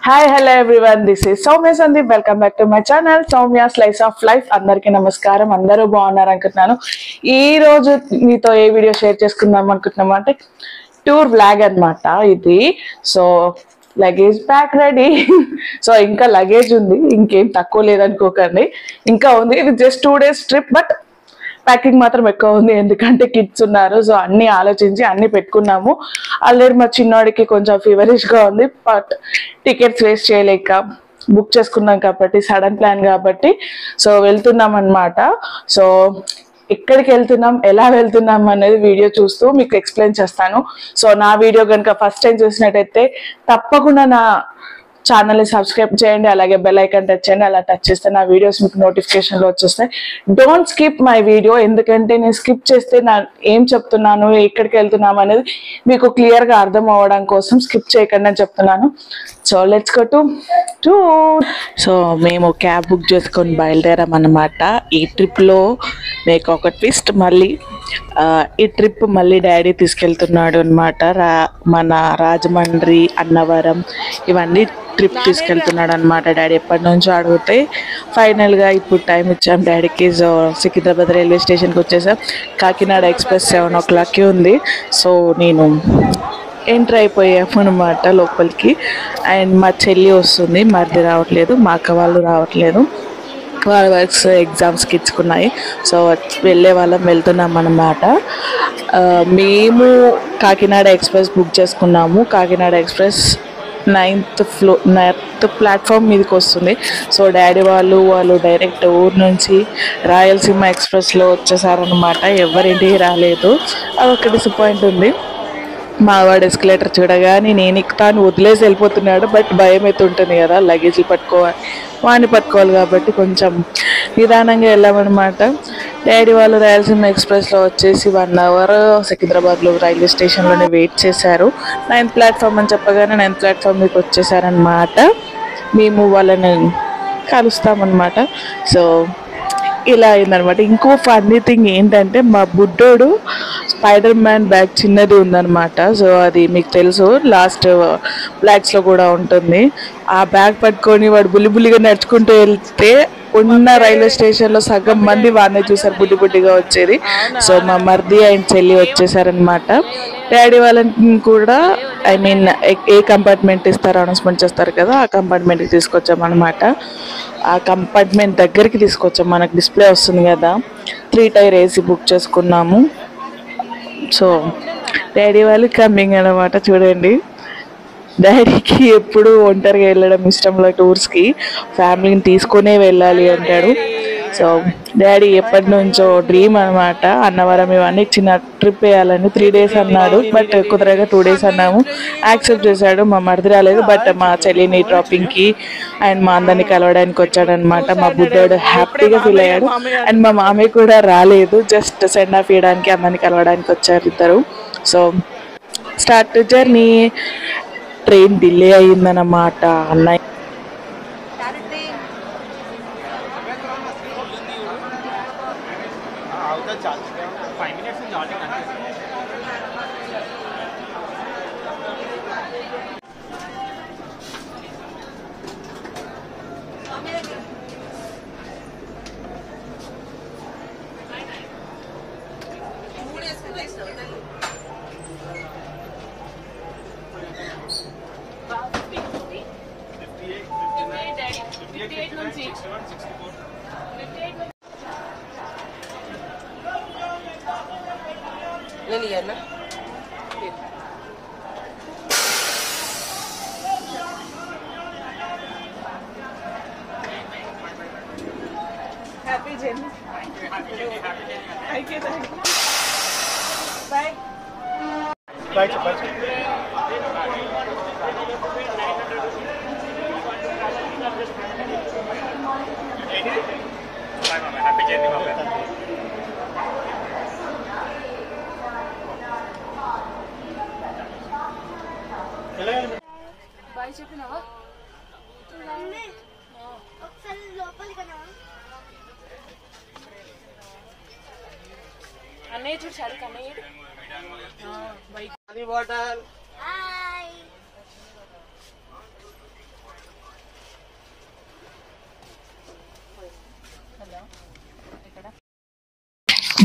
Hi hello everyone, this is Soumya Sandeep. Welcome back to my channel Soumya slice of life. అందరికీ నమస్కారం. అందరూ బాగున్నారు అనుకుంటున్నాను. ఈ రోజు మీతో ఏ వీడియో షేర్ చేసుకుందాం అనుకుంటున్నాం అంటే టూర్ బ్లాగ్ అన్నమాట ఇది. So luggage pack ready. So ఇంకా లగేజ్ ఉంది, ఇంకేం తక్కువ లేదనుకోకండి, ఇంకా ఉంది. ఇది just 2 days trip, but packing మాత్రం ఎక్కువ ఉంది, ఎందుకంటే కిడ్స్ ఉన్నారు. సో అన్ని ఆలోచించి అన్ని పెట్టుకున్నాము. ఆల్రెడీ మా చిన్నవాడికి కొంచెం ఫీవరిష్ గా ఉంది, బట్ టికెట్స్ వేస్ట్ చేయలేక బుక్ చేసుకున్నాం కాబట్టి, సడన్ ప్లాన్ కాబట్టి సో వెళ్తున్నాం అన్నమాట. సో ఎక్కడికి వెళ్తున్నాం, ఎలా వెళ్తున్నాం అనేది వీడియో చూస్తూ మీకు ఎక్స్ప్లెయిన్ చేస్తాను. సో నా వీడియో కనుక ఫస్ట్ టైం చూసినట్టయితే తప్పకుండా నా ఛానల్ని సబ్స్క్రైబ్ చేయండి, అలాగే బెల్ ఐకాన్ టచ్ చేయండి. అలా టచ్ చేస్తే నా వీడియోస్ మీకు నోటిఫికేషన్లో వచ్చేస్తాయి. డోంట్ స్కిప్ మై వీడియో, ఎందుకంటే నేను స్కిప్ చేస్తే నా ఏం చెప్తున్నాను, ఎక్కడికి వెళ్తున్నాము అనేది మీకు క్లియర్గా అర్థం అవ్వడం కోసం స్కిప్ చేయకండి అని చెప్తున్నాను. So let's go to tour. So మేము క్యాబ్ బుక్ చేసుకొని బయలుదేరాం అన్నమాట. ఈ ట్రిప్లో మీకు ఒక ట్విస్ట్, మళ్ళీ ఈ ట్రిప్ మళ్ళీ డాడీ తీసుకెళ్తున్నాడు అనమాట. మన రాజమండ్రి, అన్నవరం ఇవన్నీ ట్రిప్ తీసుకెళ్తున్నాడు అనమాట డాడీ. ఎప్పటి నుంచో అడిగితే ఫైనల్గా ఇప్పుడు టైం ఇచ్చాం డాడీకి. సో సికింద్రాబాద్ రైల్వే స్టేషన్కి వచ్చేసాం. కాకినాడ ఎక్స్ప్రెస్ 7 o'clockకి ఉంది. సో నేను ఎంటర్ అయిపోయాము అనమాట లోపలికి. అండ్ మా చెల్లి వస్తుంది, మరిది రావట్లేదు, మా అక్క వాళ్ళు రావట్లేదు, వాళ్ళ వర్క్స్ ఎగ్జామ్స్కి ఇచ్చుకున్నాయి. సో వెళ్ళే వాళ్ళం, వెళ్తున్నాం అన్నమాట. మేము కాకినాడ ఎక్స్ప్రెస్ బుక్ చేసుకున్నాము. కాకినాడ ఎక్స్ప్రెస్ 9th ప్లాట్ఫామ్ మీదకి వస్తుంది. సో డాడీ వాళ్ళు డైరెక్ట్ ఊరు నుంచి రాయలసీమ ఎక్స్ప్రెస్లో వచ్చేసారనమాట. ఎవరింటికి రాలేదు, అదొక డిసప్పాయింట్ ఉంది. మా వాడు ఎస్కలేటర్ చూడగానే నేను ఎక్కుతాను వదిలేసి వెళ్ళిపోతున్నాడు. బట్ భయం అయితే ఉంటుంది కదా, లగేజీలు పట్టుకోవాలి, వాడిని పట్టుకోవాలి కాబట్టి కొంచెం నిదానంగా వెళ్ళామన్నమాట. డాడీ వాళ్ళు రాయలసీమ ఎక్స్ప్రెస్లో వచ్చేసి 1 hour సికింద్రాబాద్లో రైల్వే స్టేషన్లోనే వెయిట్ చేశారు. 9th ప్లాట్ఫామ్ అని చెప్పగానే 9th ప్లాట్ఫామ్ మీకు వచ్చేసారనమాట. మేము వాళ్ళని కలుస్తామన్నమాట. సో ఇలా అయిందనమాట. ఇంకో ఫన్నీ థింగ్ ఏంటంటే మా బుడ్డోడు స్పైడర్ మ్యాన్ బ్యాగ్ చిన్నది ఉందన్నమాట. సో అది మీకు తెలుసు, లాస్ట్ బ్లాగ్స్లో కూడా ఉంటుంది. ఆ బ్యాగ్ పట్టుకొని వాడు బుల్లిగా నడుచుకుంటూ వెళ్తే ఉన్న రైల్వే స్టేషన్లో సగం మంది వాడినే చూసారు, బుడ్డిగా వచ్చేది. సో మా మర్ది అండ్ చెల్లి వచ్చేసారనమాట. డాడీ వాళ్ళని కూడా ఏ కంపార్ట్మెంట్ ఇస్తారో అనౌన్స్మెంట్ చేస్తారు కదా, ఆ కంపార్ట్మెంట్కి తీసుకొచ్చామన్నమాట. ఆ కంపార్ట్మెంట్ దగ్గరికి తీసుకొచ్చాం. మనకు డిస్ప్లే వస్తుంది కదా, 3 tier AC బుక్ చేసుకున్నాము. సో డాడీ వాళ్ళు కమింగ్ అనమాట. చూడండి, డాడీకి ఎప్పుడు ఒంటరిగా వెళ్ళడం ఇష్టంలో, టూర్స్కి ఫ్యామిలీని తీసుకునే వెళ్ళాలి అంటాడు. సో డాడీ ఎప్పటి నుంచో డ్రీమ్ అనమాట, అన్నవరం ఇవన్నీ చిన్న ట్రిప్ వేయాలని. 3 days అన్నాడు, బట్ కుదరగా 2 days అన్నాము. యాక్సెప్ట్ చేశాడు. మా మరిది రాలేదు, బట్ మా చెల్లిని డ్రాపింగ్కి అండ్ మా అందరినీ కలవడానికి వచ్చాడనమాట. మా బుడ్డోడు హ్యాపీగా ఫీల్ అయ్యాడు. అండ్ మా మామయ్య కూడా రాలేదు, జస్ట్ సెండ్ ఆఫ్ ఇవ్వడానికి అందరినీ కలవడానికి వచ్చారు ఇద్దరు. So start journey. Train delay అయ్యిందన్నమాట. అన్నయ్య Happy journey. Thank you. Bye. Bye. Happy journey, Mama. Bye చెప్పినావా? ఒకసారి లోపలికి కనవా? అన్నయ్య చూడు, చాలు కన్నయ్య. Water. హాయ్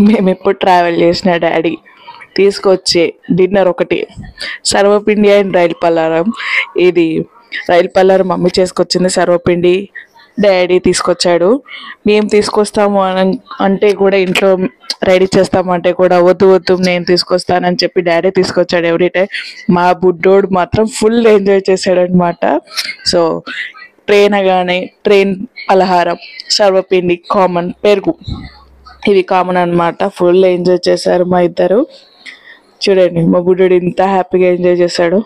మేము ఎప్పుడు ట్రావెల్ చేసిన డాడీ తీసుకొచ్చే డిన్నర్ ఒకటి సర్వపిండి అండ్ రైలు పలారం. ఇది రైలు పలారం మమ్మీ చేసుకొచ్చింది, సర్వపిండి డాడీ తీసుకొచ్చాడు. మేము తీసుకొస్తాము అంటే కూడా ఇంట్లో రెడీ చేస్తామంటే కూడా వద్దు వద్దు నేను తీసుకొస్తానని చెప్పి డాడీ తీసుకొచ్చాడు ఎవ్రీ టైం. మా బుడ్డోడు మాత్రం ఫుల్ ఎంజాయ్ చేశాడు అనమాట. సో ట్రైన్ అనగానే ట్రైన్ పలహారం, సర్వపిండి కామన్, పెరుగు ఇవి కామన్ అనమాట. ఫుల్ ఎంజాయ్ చేశారు మా ఇద్దరు. చూడండి మా బుడ్డోడు ఇంత హ్యాపీగా ఎంజాయ్ చేశాడు.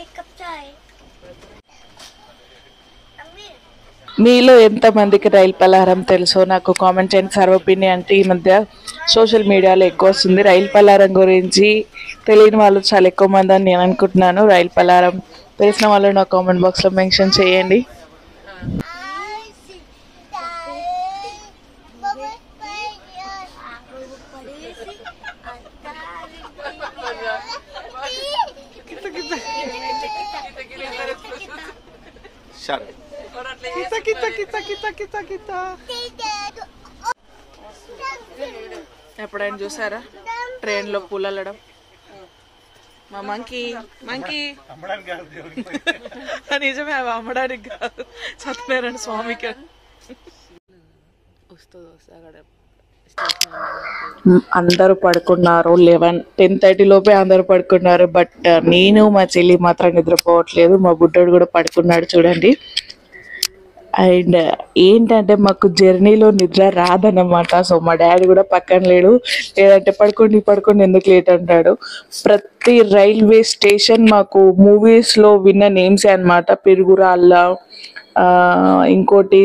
एक कप चाय अम्मी మీలో ఎంతమందికి రైలు పలహారం తెలుసో నాకు కామెంట్ చేయండి. సర్వపిండి అంటే ఈ మధ్య సోషల్ మీడియాలో ఎక్కువ వస్తుంది. రైలు పలహారం గురించి తెలియని వాళ్ళు చాలా ఎక్కువ మంది అని నేను అనుకుంటున్నాను. రైలు పలహారం తెలిసిన వాళ్ళు నా కామెంట్ బాక్స్లో మెన్షన్ చేయండి. I see die bubble fire aku padesi ఎప్పుడైనా చూసారా ట్రైన్లో పూలు అల్లడం? మా మంకీ అమ్మడానికి కాదు దేవుడికి. నిజమే, అవి అమ్మడానికి కాదు, సత్యనారాయణ స్వామికి. అందరూ పడుకున్నారు. 10:30 లోపే అందరూ పడుకున్నారు. బట్ నేను మా చెల్లి మాత్రం నిద్రపోవట్లేదు. మా బుడ్డోడు కూడా పడుకున్నాడు చూడండి. అండ్ ఏంటంటే మాకు జర్నీలో నిద్ర రాదన్నమాట. సో మా డాడీ కూడా పక్కన లేడు, లేదంటే పడుకోండి ఎందుకు లేట్ అంటాడు. ప్రతి రైల్వే స్టేషన్ మాకు మూవీస్లో విన్న నేమ్సే అనమాట. పిరుగురాళ్ళ, ఇంకోటి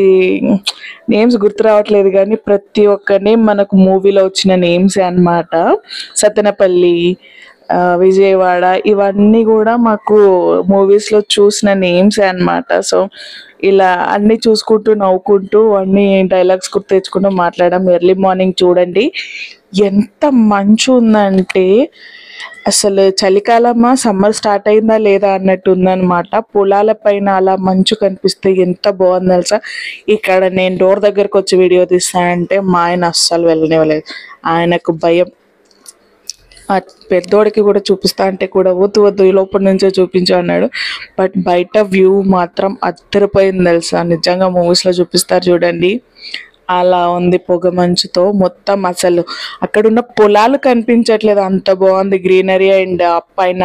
నేమ్స్ గుర్తు రావట్లేదు కానీ ప్రతి ఒక్క నేమ్ మనకు మూవీలో వచ్చిన నేమ్సే అనమాట. సత్తెనపల్లి, విజయవాడ ఇవన్నీ కూడా మాకు మూవీస్లో చూసిన నేమ్సే అనమాట. సో ఇలా అన్నీ చూసుకుంటూ నవ్వుకుంటూ అన్ని డైలాగ్స్ గుర్తు తెచ్చుకుంటూ మాట్లాడడం. ఎర్లీ మార్నింగ్ చూడండి ఎంత మంచు ఉందంటే అసలు చలికాలమా సమ్మర్ స్టార్ట్ అయిందా లేదా అన్నట్టు ఉందన్నమాట. పొలాల పైన అలా మంచు కనిపిస్తే ఎంత బాగుంది తెలుసా. ఇక్కడ నేను డోర్ దగ్గరకు వచ్చి వీడియో తీస్తానంటే మా ఆయన అస్సలు వెళ్ళనివ్వలేదు. ఆయనకు భయం. ఆ పెద్దోడికి కూడా చూపిస్తా అంటే కూడా వద్దు ఈ లోపల నుంచే చూపించు అన్నాడు. బట్ బయట వ్యూ మాత్రం అద్దరిపోయింది తెలుసా. నిజంగా మూవీస్లో చూపిస్తారు చూడండి, అలా ఉంది పొగ మంచుతో మొత్తం. అసలు అక్కడున్న పొలాలు కనిపించట్లేదు, అంత బాగుంది గ్రీనరీ. అండ్ పైన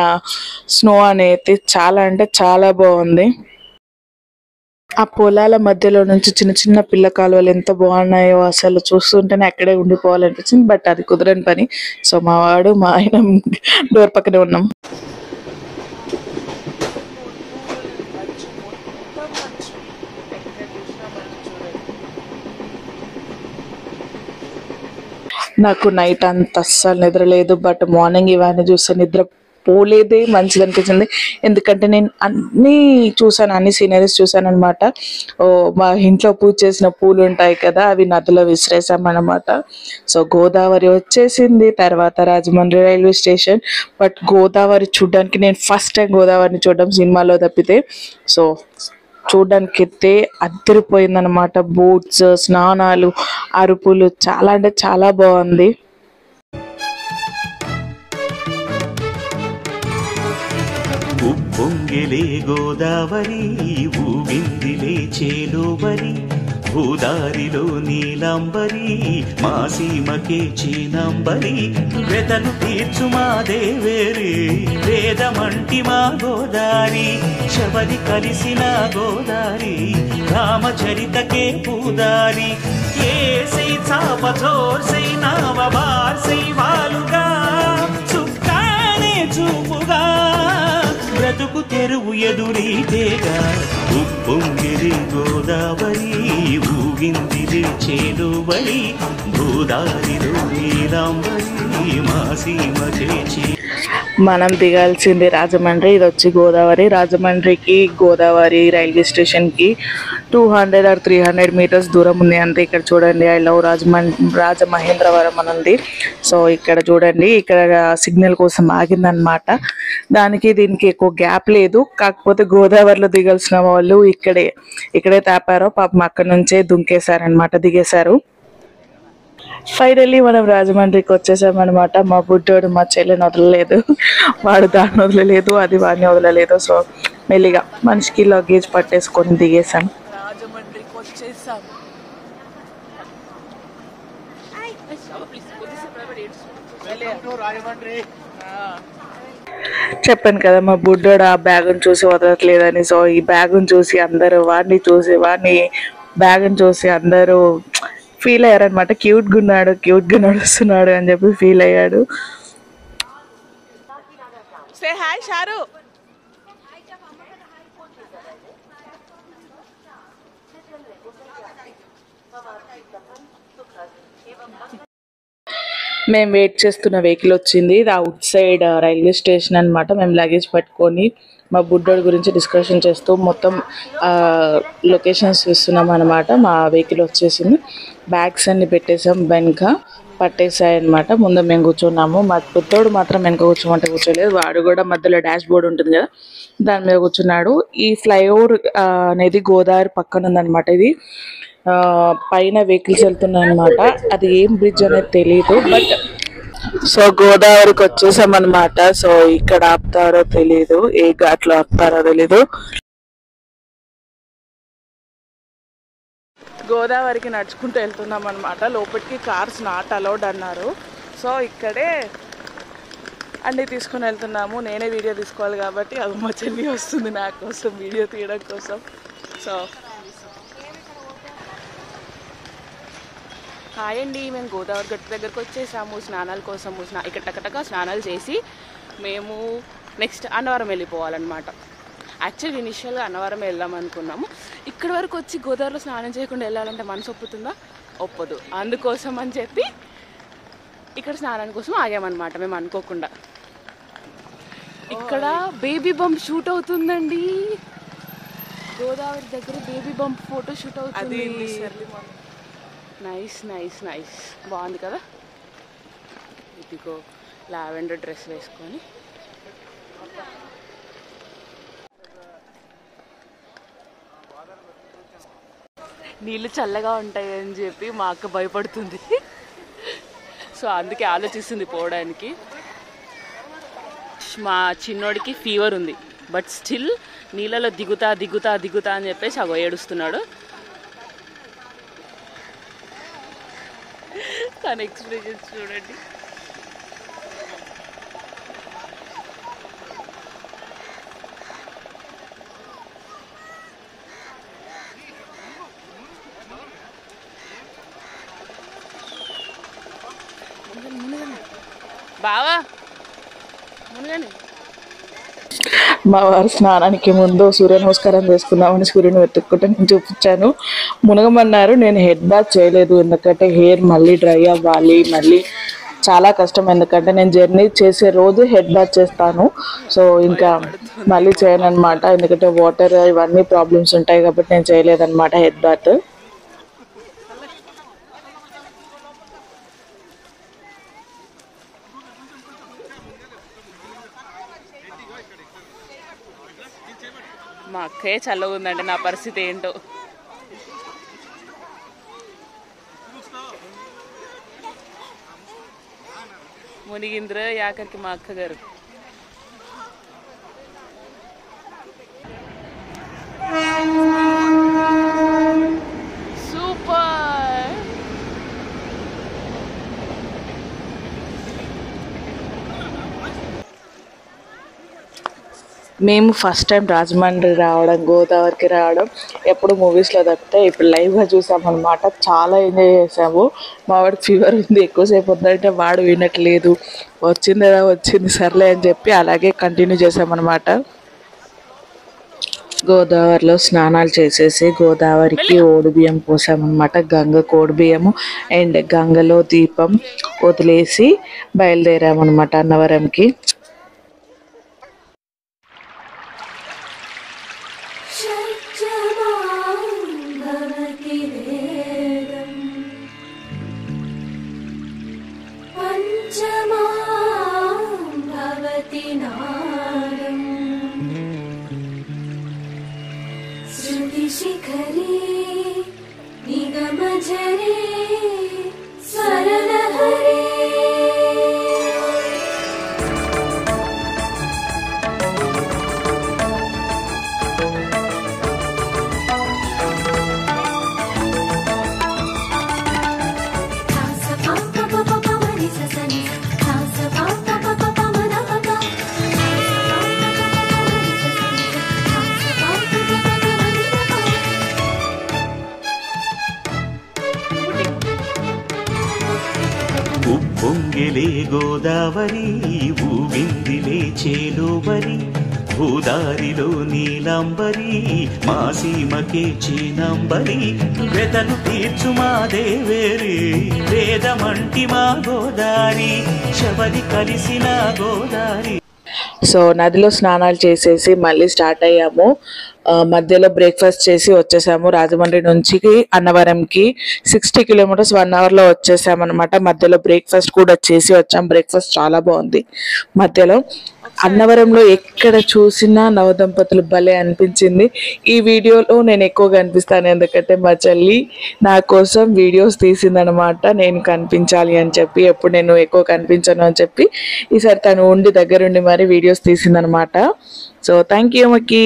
స్నో అనేది చాలా అంటే చాలా బాగుంది. ఆ పొలాల మధ్యలో నుంచి చిన్న చిన్న పిల్ల కాలువలు ఎంత బాగున్నాయో అసలు చూస్తుంటేనే అక్కడే ఉండిపోవాలనిపించింది. బట్ అది కుదరని పని. సో మా వాడు మా ఆయన డోర్ పక్కనే ఉన్నాం. నాకు నైట్ అంత అస్సలు నిద్ర లేదు. బట్ మార్నింగ్ ఇవన్నీ చూస్తే నిద్ర పోలేదే మంచిది అనిపించింది. ఎందుకంటే నేను అన్నీ చూసాను, అన్ని సీనరీస్ చూసాను అనమాట. మా ఇంట్లో పూజ చేసిన పూలు ఉంటాయి కదా, అవి నదిలో విసిరేసామన్నమాట. సో గోదావరి వచ్చేసింది, తర్వాత Rajahmundry railway station. But Godavari చూడడానికి నేను ఫస్ట్ టైం గోదావరిని చూడడం సినిమాలో తప్పితే. సో చూడడానికి అయితే అద్దరిపోయిందనమాట. బోట్స్, స్నానాలు, అరుపులు చాలా అంటే చాలా బాగుంది. ఉప్పొంగిలే గోదావరి ఊగిందిలే చేలోవరి భూదారిలో నీలాంబరి మా సీమకే చీనాంబరి వెతను తీర్చు మా దేవేరి వేదమంటి మా గోదారి శబరి కలిసిన గోదారి రామచరితకే పూదారి ఏసై చాపచోర్సై నావబార్సై వాలుగా చుక్కానే చూపుగా బ్రతుకు తెరువు ఎదురీతేగా ఉప్పొంగిలి గోదావరి ఊగిందిలి చేలువరి గోదారిలో నీలాంబరి మా సీమకే చీ. మనం దిగాల్సింది రాజమండ్రి. ఇది వచ్చి గోదావరి. రాజమండ్రికి గోదావరి రైల్వే స్టేషన్కి 200 or 300 మీటర్స్ దూరం ఉంది అంతే. ఇక్కడ చూడండి ఐ లవ్ రాజమహేంద్రవరం అని ఉంది. సో ఇక్కడ చూడండి, ఇక్కడ సిగ్నల్ కోసం ఆగిందనమాట. దానికి దీనికి ఎక్కువ గ్యాప్ లేదు. కాకపోతే గోదావరిలో దిగాల్సిన వాళ్ళు ఇక్కడే తాపారో పాపం అక్కడ నుంచే దుంకేశారనమాట, దిగేశారు. ఫైనల్లీ మనం రాజమండ్రికి వచ్చేసామన్నమాట. మా బుడ్డోడు మా చెల్లెని వదలలేదు, వాడు దాన్ని వదలలేదు, అది వాడిని వదలలేదు. సో మెల్లిగా మనిషికి లగేజ్ పట్టేసుకొని దిగేసాం. రాజమండ్రికి వచ్చేసాం. చెప్పాను కదా మా బుడ్డోడు ఆ బ్యాగ్ని చూసి వదలట్లేదని. సో ఈ బ్యాగ్ని చూసి అందరూ వాడిని చూసి బ్యాగ్ని చూసి అందరూ ఫీల్ అయ్యారనమాట. క్యూట్గా నడుస్తున్నాడు అని చెప్పి ఫీల్ అయ్యాడు. Say hi షారు. మేము వెయిట్ చేస్తున్న వెహికల్ వచ్చింది. ఇది అవుట్ సైడ్ రైల్వే స్టేషన్ అనమాట. మేము లగేజ్ పట్టుకొని మా బుడ్డోడి గురించి డిస్కషన్ చేస్తూ మొత్తం లొకేషన్స్ చూస్తున్నాం అనమాట. మా వెహికల్ వచ్చేసింది. బ్యాగ్స్ అన్ని పెట్టేసాం, వెనక పట్టేసాయి అనమాట. ముందు మేము కూర్చున్నాము. మా బుడ్డోడు మాత్రం వెనక కూర్చోమంటే కూర్చోలేదు. వాడు కూడా మధ్యలో డాష్ బోర్డ్ ఉంటుంది కదా, దాని మీద కూర్చున్నాడు. ఈ ఫ్లైఓవర్ అనేది గోదావరి పక్కన ఉందన్నమాట. ఇది పైన వెహికల్స్ వెళ్తున్నాయి అనమాట. అది ఏం బ్రిడ్జ్ అనేది తెలియదు, బట్ సో గోదావరికి వచ్చేసాం అనమాట. సో ఇక్కడ ఆపుతారో తెలీదు, ఏ ఘాట్లో ఆపుతారో తెలీదు. గోదావరికి నడుచుకుంటూ వెళ్తున్నాం అనమాట. లోపలికి కార్స్ నాట్ అలౌడ్ అన్నారు. సో ఇక్కడే అన్నీ తీసుకొని వెళ్తున్నాము. నేనే వీడియో తీసుకోవాలి కాబట్టి అది మా చెల్లి వస్తుంది నా కోసం వీడియో తీయడం కోసం. సో హాయ్ అండి, మేము గోదావరి గట్టు దగ్గరకు వచ్చేసాము స్నానాల కోసము. ఇక్కడ టకటక స్నానాలు చేసి మేము నెక్స్ట్ అన్నవరం వెళ్ళిపోవాలన్నమాట. యాక్చువల్లీ ఇనిషియల్గా అన్నవరం వెళ్దాం అనుకున్నాము. ఇక్కడి వరకు వచ్చి గోదావరిలో స్నానం చేయకుండా వెళ్ళాలంటే మనసు ఒప్పుతుందా? ఒప్పదు. అందుకోసం అని చెప్పి ఇక్కడ స్నానం కోసం ఆగామన్నమాట మేము అనుకోకుండా. ఇక్కడ బేబీ బంప్ షూట్ అవుతుందండి. గోదావరి దగ్గర బేబీ బంప్ ఫోటో షూట్ అవుతుంది. నైస్ నైస్ నైస్, బాగుంది కదా. ఇదిగో లావెండర్ డ్రెస్ వేసుకొని నీళ్ళు చల్లగా ఉంటాయి అని చెప్పి మా అక్క భయపడుతుంది. సో అందుకే ఆలోచిస్తుంది పోవడానికి. మా చిన్నోడికి ఫీవర్ ఉంది, బట్ స్టిల్ నీళ్ళలో దిగుతా దిగుతా దిగుతా అని చెప్పేసి అగో ఏడుస్తున్నాడు. తన ఎక్స్పీరియన్స్ చూడండి. బావా మునగండి. మా వారు స్నానానికి ముందు సూర్య నమస్కారం చేసుకుందామని సూర్యుని వెతుక్కుంటే నేను చూపించాను. మునగమన్నారు. నేను హెడ్ బాత్ చేయలేదు, ఎందుకంటే హెయిర్ మళ్ళీ డ్రై అవ్వాలి, మళ్ళీ చాలా కష్టం. ఎందుకంటే నేను జర్నీ చేసే రోజు హెడ్ బాత్ చేస్తాను. సో ఇంకా మళ్ళీ చేయను అనమాట, ఎందుకంటే వాటర్ ఇవన్నీ ప్రాబ్లమ్స్ ఉంటాయి కాబట్టి నేను చేయలేదన్నమాట హెడ్ బాత్. మా అక్కే చల్లగా ఉందంటే నా పరిస్థితి ఏంటో. మునిగింద్ర యాకరికి మా అక్క గారు. సూపర్. మేము ఫస్ట్ టైం రాజమండ్రి రావడం, గోదావరికి రావడం ఎప్పుడు మూవీస్లో తప్పితే ఇప్పుడు లైవ్గా చూసామన్నమాట. చాలా ఎంజాయ్ చేసాము. మా వాడికి ఫీవర్ ఉంది, ఎక్కువసేపు ఉందంటే వాడు వినట్లేదు. వచ్చిందా వచ్చింది సర్లే అని చెప్పి అలాగే కంటిన్యూ చేసామన్నమాట. గోదావరిలో స్నానాలు చేసేసి గోదావరికి ఓడిబియ్యం పోసామన్నమాట. గంగ కోడిబియ్యము అండ్ గంగలో దీపం వదిలేసి బయలుదేరామన్నమాట అన్నవరంకి. शिखरे निगमझरे ఉప్పొంగిలే గోదావరి ఊగిందిలే చేలోబరి భూదారిలో నీలాంబరి మా సీమకే చీనాంబరి వెతలు తీర్చు మా దేవేరి వేదమంటి మా గోదారి శబరి కలిసిన గోదారి. సో నదిలో స్నానాలు చేసేసి మళ్ళీ స్టార్ట్ అయ్యాము. మధ్యలో బ్రేక్ఫాస్ట్ చేసి వచ్చేసాము. రాజమండ్రి నుంచి అన్నవరంకి 60 కిలోమీటర్స్ 1 అవర్లో వచ్చేసాము అనమాట. మధ్యలో బ్రేక్ఫాస్ట్ కూడా చేసి వచ్చాం. బ్రేక్ఫాస్ట్ చాలా బాగుంది. మధ్యలో అన్నవరంలో ఎక్కడ చూసినా నవదంపతులు భలే అనిపించింది. ఈ వీడియోలో నేను ఎక్కువగా అనిపిస్తాను, ఎందుకంటే మా చెల్లి నా కోసం వీడియోస్ తీసిందనమాట. నేను కనిపించాలి అని చెప్పి, ఎప్పుడు నేను ఎక్కువ కనిపించను అని చెప్పి ఈసారి తను ఉండి దగ్గరుండి మరి వీడియోస్ తీసిందనమాట. సో థ్యాంక్ యూ అమ్మకి.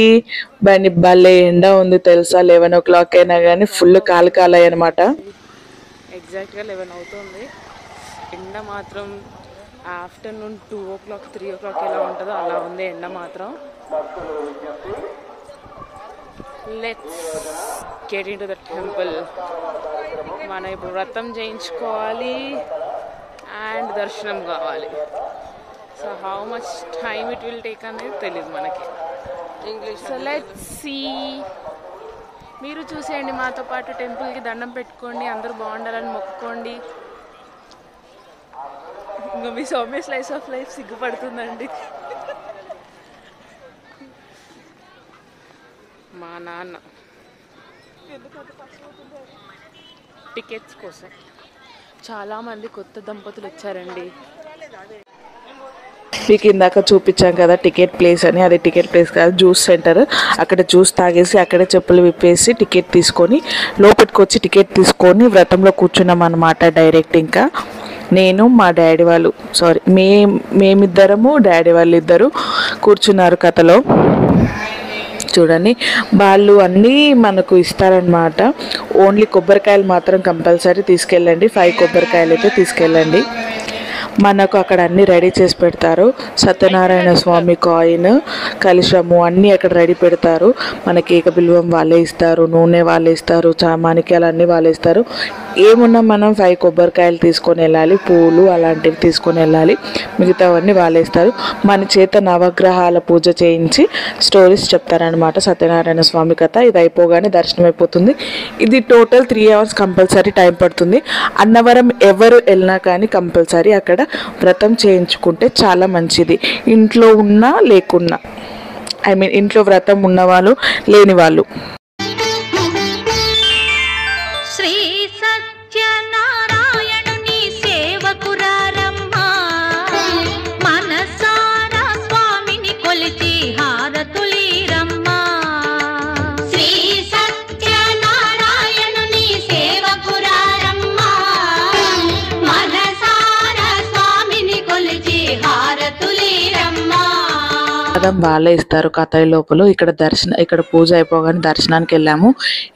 బండి భలే ఎండ ఉంది తెలుసా. 11 o'clock అయినా కానీ ఫుల్ కాలకాలయ్య అనమాట. ఎగ్జాక్ట్గా 11 అవుతుంది. ఎండ మాత్రం ఆఫ్టర్నూన్ 2 o'clock 3 o'clock ఎలా ఉంటుందో అలా ఉంది ఎండ మాత్రం. Let's get into the temple. మనం ఇప్పుడు వ్రతం చేయించుకోవాలి అండ్ దర్శనం కావాలి. So how much time it will take అనేది తెలియదు మనకి. So let's see. మీరు చూసేయండి మాతో పాటు. టెంపుల్కి దండం పెట్టుకోండి, అందరూ బాగుండాలని మొక్కుకోండి. ఇంకా మీ సౌమ్య స్లైస్ ఆఫ్ లైఫ్ సిగ్గుపడుతుందండి. మా నాన్న టికెట్స్ కోసం చాలామంది కొత్త దంపతులు వచ్చారండి. మీకు ఇందాక చూపించాం కదా టికెట్ ప్లేస్ అని. అది టికెట్ ప్లేస్ కాదు, జ్యూస్ సెంటర్. అక్కడ జ్యూస్ తాగేసి అక్కడే చెప్పులు విప్పేసి టికెట్ తీసుకొని లోపలికి వచ్చి టికెట్ తీసుకొని వ్రతంలో కూర్చున్నాం అనమాట. డైరెక్ట్ ఇంకా నేను మా డాడీ వాళ్ళు మేమిద్దరము డాడీ వాళ్ళు ఇద్దరు కూర్చున్నారు కథలో. చూడండి, వాళ్ళు అన్నీ మనకు ఇస్తారనమాట. ఓన్లీ కొబ్బరికాయలు మాత్రం కంపల్సరీ తీసుకెళ్ళండి. 5 కొబ్బరికాయలు అయితే తీసుకెళ్ళండి. మనకు అక్కడ అన్నీ రెడీ చేసి పెడతారు. సత్యనారాయణ స్వామి కాయిన్, కలశము అన్నీ అక్కడ రెడీ పెడతారు. మనకి ఏకబిల్వం వాళ్ళే ఇస్తారు, నూనె వాళ్ళే ఇస్తారు, మాణిక్యాలు అన్నీ వాళ్ళే ఇస్తారు. ఏమున్నా మనం 5 కొబ్బరికాయలు తీసుకొని వెళ్ళాలి, పూలు అలాంటివి తీసుకొని వెళ్ళాలి. మిగతావన్నీ వాళ్ళే ఇస్తారు. మన చేత నవగ్రహాల పూజ చేయించి స్టోరీస్ చెప్తారనమాట. సత్యనారాయణ స్వామి కథ. ఇది అయిపోగానే దర్శనం అయిపోతుంది. ఇది టోటల్ 3 hours కంపల్సరీ టైం పడుతుంది. అన్నవరం ఎవరు వెళ్ళినా కానీ కంపల్సరీ అక్కడ వ్రతం చేయించుకుంటే చాలా మంచిది. ఇంట్లో ఉన్నా లేకున్నా, ఇంట్లో వ్రతం ఉన్నవాళ్ళు లేని వాళ్ళు. శ్రీ సత్యనారాయణుని సేవకురారమ్మా, మనసారా స్వామిని కొలిచి హారతులీరమ్మా. శ్రీ సత్యనారాయణుని సేవకురారమ్మా, మనసారా స్వామిని కొలిచి హారతులీరమ్మా. వాళ్ళే ఇస్తారు కథాయి లోపల. ఇక్కడ పూజ అయిపోగానే దర్శనానికి వెళ్ళాము.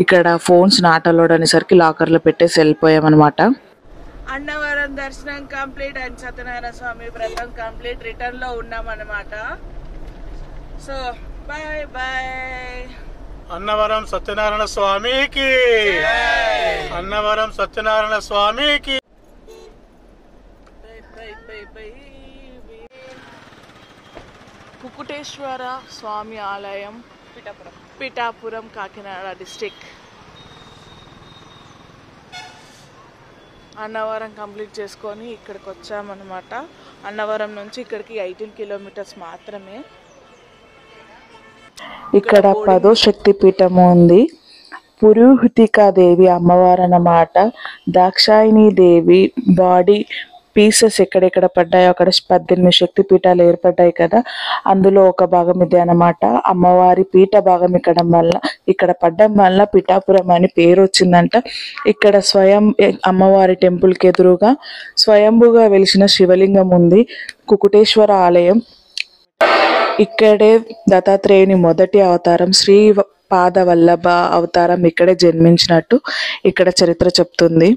ఇక్కడ ఫోన్స్ నాట్ అలౌడ్ అనేసరికి లాకర్లో పెట్టేసి వెళ్ళిపోయామన్నమాట. అన్నవరం దర్శనం కంప్లీట్ అండ్ సత్యనారాయణ స్వామి వ్రతం కంప్లీట్. రిటర్న్ లో ఉన్నామన్నమాట. So bye bye. Annavaram Satyanarayana స్వామికి, అన్నవరం సత్యనారాయణ స్వామికి. కుకుటేశ్వర స్వామి ఆలయం, పిఠాపురం, కాకినాడ డిస్ట్రిక్ట్. అన్నవరం కంప్లీట్ చేసుకొని ఇక్కడికి వచ్చామన్నమాట. అన్నవరం నుంచి ఇక్కడికి 18 kilometers మాత్రమే. ఇక్కడ 10వ శక్తిపీఠము ఉంది. పురోహితికా దేవి అమ్మవారు అన్నమాట. దాక్షాయిని దేవి బాడీ పీసెస్ ఎక్కడెక్కడ పడ్డాయో అక్కడ 18 శక్తి పీఠాలు ఏర్పడ్డాయి కదా, అందులో ఒక భాగం ఇదే అన్నమాట. అమ్మవారి పీఠ భాగం ఇక్కడ పడ్డం వల్ల పిఠాపురం అని పేరు వచ్చిందంట. ఇక్కడ అమ్మవారి టెంపుల్కి ఎదురుగా స్వయంభుగా వెలిసిన శివలింగం ఉంది. కుకుటేశ్వర ఆలయం. ఇక్కడే దత్తాత్రేయుని మొదటి అవతారం శ్రీ పాదవల్లభ అవతారం ఇక్కడే జన్మించినట్టు ఇక్కడ చరిత్ర చెప్తుంది.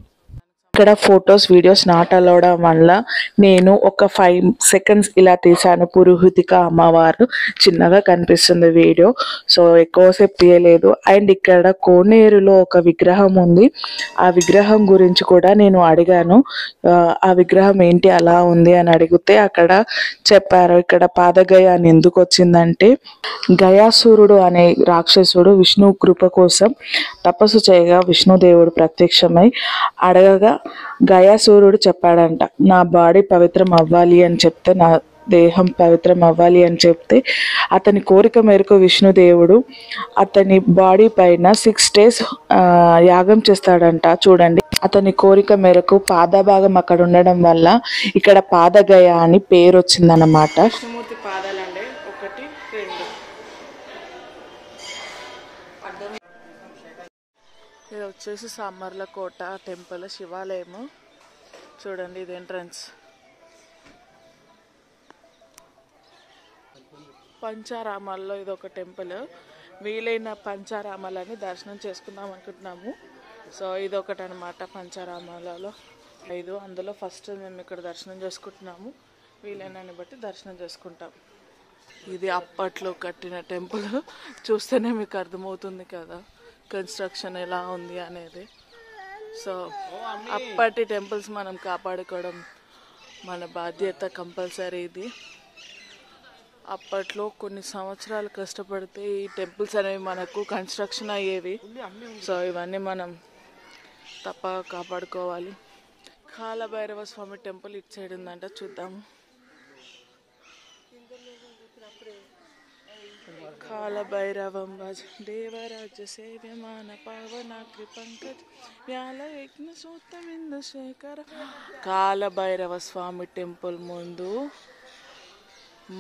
ఇక్కడ ఫొటోస్ వీడియోస్ నాట్ అలవడం వల్ల నేను ఒక 5 seconds ఇలా తీసాను. పురోహితిక అమ్మవారు చిన్నగా కనిపిస్తుంది వీడియో, సో ఎక్కువసేపు తీయలేదు. అండ్ ఇక్కడ కోనేరులో ఒక విగ్రహం ఉంది. ఆ విగ్రహం గురించి కూడా నేను అడిగాను. ఆ విగ్రహం ఏంటి అలా ఉంది అని అడిగితే అక్కడ చెప్పారు, ఇక్కడ పాదగయ అని ఎందుకు వచ్చిందంటే గయాసురుడు అనే రాక్షసుడు విష్ణు కృప కోసం తపస్సు చేయగా విష్ణుదేవుడు ప్రత్యక్షమై అడగగా గయాసురుడు చెప్పాడంట, నా బాడీ పవిత్రం అవ్వాలి అని చెప్తే, నా దేహం పవిత్రం అవ్వాలి అని చెప్తే అతని కోరిక మేరకు విష్ణుదేవుడు అతని బాడీ పైన 6 days యాగం చేస్తాడంట. చూడండి, అతని కోరిక మేరకు పాదభాగం అక్కడ ఉండడం వల్ల ఇక్కడ పాదగయ అని పేరు వచ్చిందన్నమాట. విష్ణుమూర్తి పాదాలండి 1, 2. ఇది వచ్చేసి సామర్లకోట టెంపుల్ శివాలయము. చూడండి, ఇది ఎంట్రన్స్. పంచారామాల్లో ఇది ఒక టెంపుల్. వీలైన పంచారామాలని దర్శనం చేసుకుందాం అనుకుంటున్నాము. సో ఇది ఒకటి అనమాట పంచారామాలలో 5. అందులో ఫస్ట్ మేము ఇక్కడ దర్శనం చేసుకుంటున్నాము. వీలైనని బట్టి దర్శనం చేసుకుంటాం. ఇది అప్పట్లో కట్టిన టెంపుల్. చూస్తేనే మీకు అర్థమవుతుంది కదా కన్స్ట్రక్షన్ ఎలా ఉంది అనేది. సో అప్పటి టెంపుల్స్ మనం కాపాడుకోవడం మన బాధ్యత కంపల్సరీ. ఇది అప్పట్లో కొన్ని సంవత్సరాలు కష్టపడితే ఈ టెంపుల్స్ అనేవి మనకు కన్స్ట్రక్షన్ అయ్యేవి. సో ఇవన్నీ మనం తప్ప కాపాడుకోవాలి. కాలభైరవ స్వామి టెంపుల్ ఇటు సైడ్ ఉందంట, చూద్దాము. కాలభైరవం భజ దేవరాజ్య సేవ్యమాన పావనాగ్రి పంకజ వ్యాల యజ్ఞ సూతమిందు శేఖర. కాలభైరవ స్వామి టెంపుల్ ముందు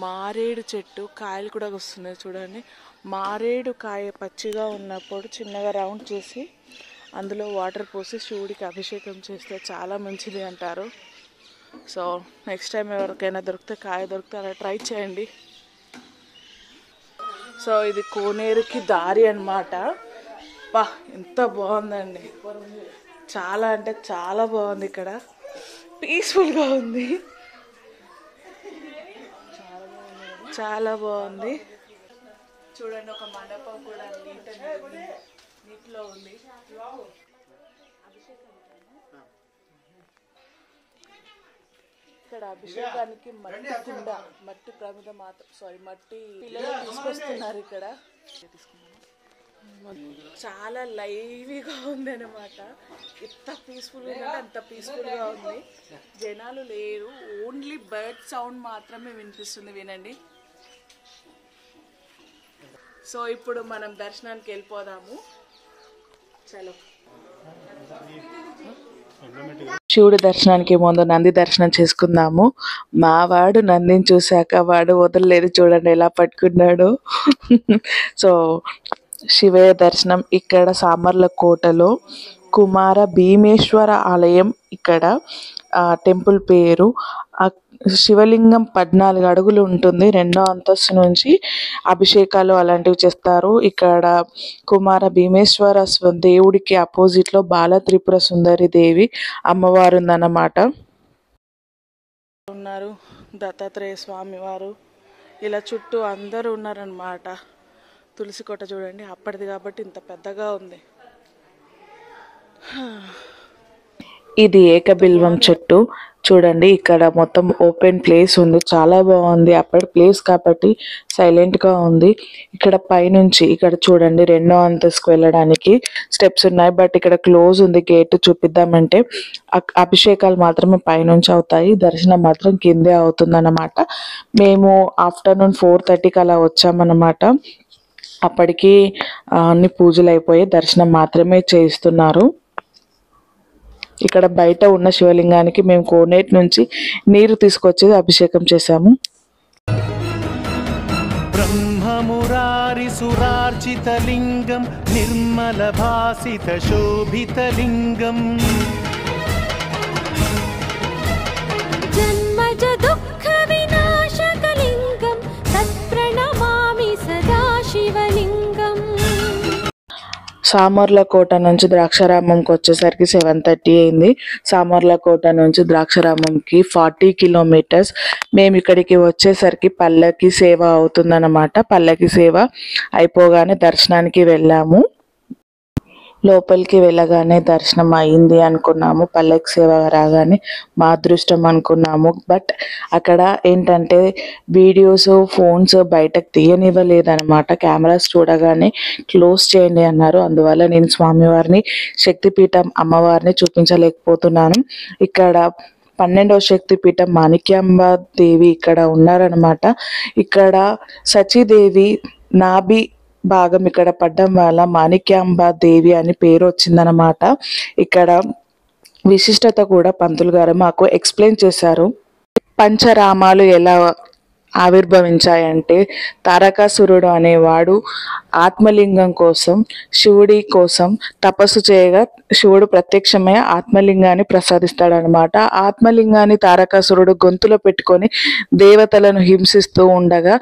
మారేడు చెట్టు కాయలు కూడా వస్తున్నాయి. చూడండి, మారేడు కాయ పచ్చిగా ఉన్నప్పుడు చిన్నగా రౌండ్ చేసి అందులో వాటర్ పోసి శివుడికి అభిషేకం చేస్తే చాలా మంచిది అంటారు. సో నెక్స్ట్ టైం ఎవరికైనా కాయ దొరికితే అలా ట్రై చేయండి. సో ఇది కోనేరుకి దారి అన్నమాట. పా ఎంత బాగుందండి, చాలా అంటే చాలా బాగుంది. ఇక్కడ పీస్ఫుల్గా ఉంది, చాలా బాగుంది. చూడండి, ఒక మండపం కూడా నీటిలో ఉంది. ఇక్కడ అభిషేకానికి మట్టి కుండ, మట్టి ప్రమిద మట్టి పిల్లలు తీసుకొస్తున్నారు. ఇక్కడ చాలా లైవ్గా ఉంది అనమాట. ఎంత పీస్ఫుల్గా ఉందంటే అంత పీస్ఫుల్గా ఉంది. జనాలు లేరు, ఓన్లీ బర్డ్ సౌండ్ మాత్రమే వినిపిస్తుంది. వినండి. సో ఇప్పుడు మనం దర్శనానికి వెళ్ళిపోదాము. చలో. శివుడి దర్శనానికి ముందు నంది దర్శనం చేసుకుందాము. మా వాడు నందిని చూశాక వాడు వదలలేదు, చూడండి ఎలా పట్టుకున్నాడు. సో శివయ్య దర్శనం ఇక్కడ సామర్లకోటలో కుమార భీమేశ్వర ఆలయం. ఇక్కడ టెంపుల్ పేరు. శివలింగం 14 అడుగులు ఉంటుంది. 2వ అంతస్తు నుంచి అభిషేకాలు అలాంటివి చేస్తారు. ఇక్కడ కుమార భీమేశ్వర దేవుడికి అపోజిట్లో బాల త్రిపుర సుందరి దేవి అమ్మవారు ఉందన్నమాట. ఉన్నారు దత్తాత్రేయ స్వామి వారు, ఇలా చుట్టూ అందరూ ఉన్నారన్నమాట. తులసి కోట చూడండి, అప్పటిది కాబట్టి ఇంత పెద్దగా ఉంది. ఇది ఏకబిల్వం చెట్టు. చూడండి, ఇక్కడ మొత్తం ఓపెన్ ప్లేస్ ఉంది, చాలా బాగుంది. అప్పటి ప్లేస్ కాబట్టి సైలెంట్ గా ఉంది. ఇక్కడ పైనుంచి ఇక్కడ చూడండి 2వ అంతస్తుకు వెళ్ళడానికి స్టెప్స్ ఉన్నాయి. బట్ ఇక్కడ క్లోజ్ ఉంది గేట్. చూపిద్దామంటే అభిషేకాలు మాత్రమే పైనుంచి అవుతాయి, దర్శనం మాత్రం కిందే అవుతుందన్నమాట. మేము ఆఫ్టర్నూన్ 4:30కి అలా వచ్చామన్నమాట. అప్పటికి అన్ని పూజలు అయిపోయి దర్శనం మాత్రమే చేయిస్తున్నారు. ఇక్కడ బయట ఉన్న శివలింగానికి మేము కోనేటి నుంచి నీరు తీసుకొచ్చి అభిషేకం చేశాము. బ్రహ్మమురారిసురార్చితలింగం నిర్మలభాసితశోభితలింగం జన్మజ దుఃఖ వినాశకలింగం తత్ప్రణమామి సదా శివలింగం. సామర్లకోట నుంచి ద్రాక్షారామంకి వచ్చేసరికి 7:30 అయింది. సామర్లకోట నుంచి ద్రాక్షారామంకి 40 కిలోమీటర్స్. మేము ఇక్కడికి వచ్చేసరికి పల్లకి సేవ అవుతుందన్నమాట. పల్లకి సేవ అయిపోగానే దర్శనానికి వెళ్ళాము. లోపలికి వెళ్ళగానే దర్శనం అయింది అనుకున్నాము. పల్లకి సేవ రాగానే మా అదృష్టం అనుకున్నాము. బట్ అక్కడ ఏంటంటే వీడియోస్ ఫోన్స్ బయటకు తీయనివ్వలేదన్నమాట. కెమెరాస్ చూడగానే క్లోజ్ చేయండి అన్నారు. అందువల్ల నేను స్వామివారిని, శక్తిపీఠం అమ్మవారిని చూపించలేకపోతున్నాను. ఇక్కడ 12వ శక్తిపీఠం మాణిక్యాంబ దేవి ఇక్కడ ఉన్నారనమాట. ఇక్కడ సచీదేవి నాభి భాగం ఇక్కడ పడ్డం వల్ల మాణిక్యాంబ దేవి అని పేరు వచ్చిందనమాట. ఇక్కడ విశిష్టత కూడా పంతులు గారు మాకు ఎక్స్ప్లెయిన్ చేశారు. పంచరామాలు ఎలా ఆవిర్భవించాయంటే, తారకాసురుడు అనేవాడు ఆత్మలింగం కోసం, శివుడి కోసం తపస్సు చేయగా శివుడు ప్రత్యక్షమై ఆత్మలింగాన్ని ప్రసాదిస్తాడనమాట. ఆత్మలింగాన్ని తారకాసురుడు గొంతులో పెట్టుకొని దేవతలను హింసిస్తూ ఉండగా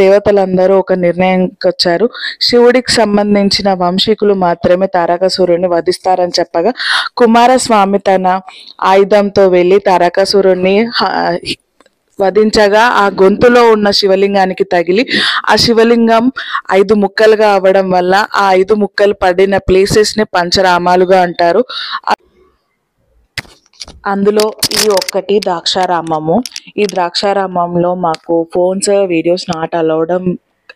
దేవతలందరూ ఒక నిర్ణయంకి వచ్చారు. శివుడికి సంబంధించిన వంశీకులు మాత్రమే తారకాసురుడిని వధిస్తారని చెప్పగా కుమారస్వామి తన ఆయుధంతో వెళ్ళి తారకాసురుడిని వధించగా ఆ గొంతులో ఉన్న శివలింగానికి తగిలి ఆ శివలింగం 5 ముక్కలుగా అవ్వడం వల్ల ఆ 5 ముక్కలు పడిన ప్లేసెస్ ని పంచరామాలుగా అంటారు. అందులో ఈ ఒక్కటి ద్రాక్షారామము. ఈ ద్రాక్షారామంలో మాకు ఫోన్స్ వీడియోస్ నాట్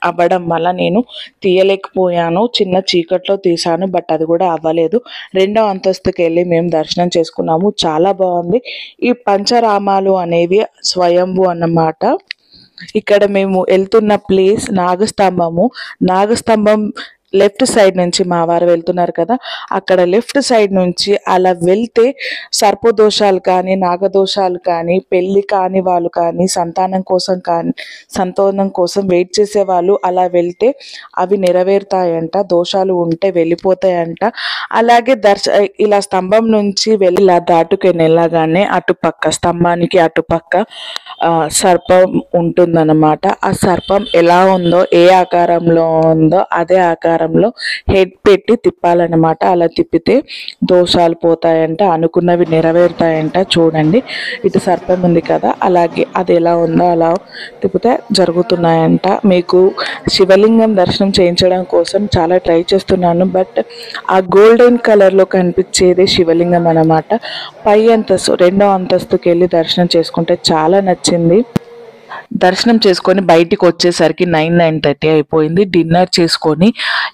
అవ్వడం వల్ల నేను తీయలేకపోయాను. చిన్న చీకట్లో తీసాను, బట్ అది కూడా అవ్వలేదు. 2వ అంతస్తుకి వెళ్ళి మేము దర్శనం చేసుకున్నాము. చాలా బాగుంది. ఈ పంచరామాలు అనేవి స్వయంభు అన్నమాట. ఇక్కడ మేము వెళ్తున్న ప్లేస్ నాగస్తంభం లెఫ్ట్ సైడ్ నుంచి మా వారు వెళ్తున్నారు కదా, అక్కడ లెఫ్ట్ సైడ్ నుంచి అలా వెళ్తే సర్పదోషాలు కానీ, నాగదోషాలు కానీ, పెళ్లి కాని వాళ్ళు కానీ, సంతానం కోసం వెయిట్ చేసే వాళ్ళు అలా వెళ్తే అవి నెరవేరుతాయంట. దోషాలు ఉంటే వెళ్ళిపోతాయంట. అలాగే ఇలా స్తంభం నుంచి వెళ్ళి ఇలా దాటుకొని వెళ్ళగానే స్తంభానికి అటుపక్క సర్పం ఉంటుందన్నమాట. ఆ సర్పం ఎలా ఉందో, ఏ ఆకారంలో ఉందో అదే ఆకారంలో హెడ్ పెట్టి తిప్పాలన్నమాట. అలా తిప్పితే దోషాలు పోతాయంట, అనుకున్నవి నెరవేరుతాయంట. చూడండి, ఇటు సర్పం ఉంది కదా, అలాగే అది ఎలా ఉందో అలా తిప్పితే జరుగుతున్నాయంట. మీకు శివలింగం దర్శనం చేయించడం కోసం చాలా ట్రై చేస్తున్నాను, బట్ ఆ గోల్డెన్ కలర్లో కనిపించేది శివలింగం అన్నమాట. పై అంతస్తు 2వ అంతస్తుకి వెళ్ళి దర్శనం చేసుకుంటే చాలా నచ్చింది. దర్శనం చేసుకొని బయటికి వచ్చేసరికి 9:30 అయిపోయింది. డిన్నర్ చేసుకొని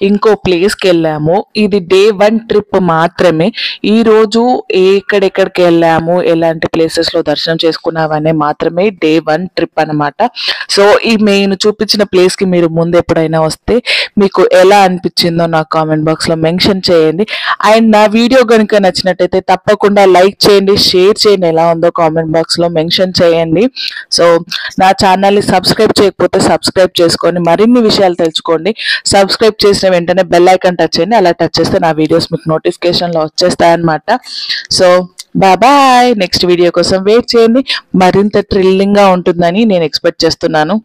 ఇంకో ప్లేస్కి వెళ్ళాము. ఇది Day 1 ట్రిప్ మాత్రమే. ఈరోజు ఎక్కడెక్కడికి వెళ్ళాము, ఎలాంటి ప్లేసెస్లో దర్శనం చేసుకున్నామనే మాత్రమే Day 1 ట్రిప్ అనమాట. సో ఈ నేను చూపించిన ప్లేస్కి మీరు ముందు ఎప్పుడైనా వస్తే మీకు ఎలా అనిపించిందో నాకు కామెంట్ బాక్స్లో మెన్షన్ చేయండి. అండ్ నా వీడియో కనుక నచ్చినట్టయితే తప్పకుండా లైక్ చేయండి, షేర్ చేయండి, ఎలా ఉందో కామెంట్ బాక్స్లో మెన్షన్ చేయండి. సో నా ఛానల్ని సబ్స్క్రైబ్ చేయకపోతే సబ్స్క్రైబ్ చేసుకొని మరిన్ని విషయాలు తెలుసుకోండి. సబ్స్క్రైబ్ చేసిన వెంటనే బెల్ ఐకాన్ టచ్ చేయండి. అలా టచ్ చేస్తే నా వీడియోస్ మీకు నోటిఫికేషన్లో వచ్చేస్తాయన్నమాట. So bye. నెక్స్ట్ వీడియో కోసం వెయిట్ చేయండి. మరింత థ్రిల్లింగ్గా ఉంటుందని నేను ఎక్స్పెక్ట్ చేస్తున్నాను.